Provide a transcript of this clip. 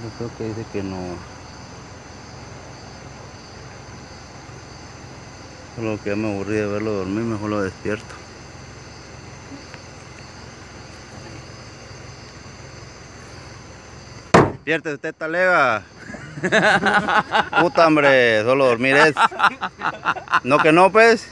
Yo creo que dice que no. Solo que ya me aburrí de verlo dormir, mejor lo despierto. Despierte usted, talega. Puta, hombre, solo dormir es. No que no, pues.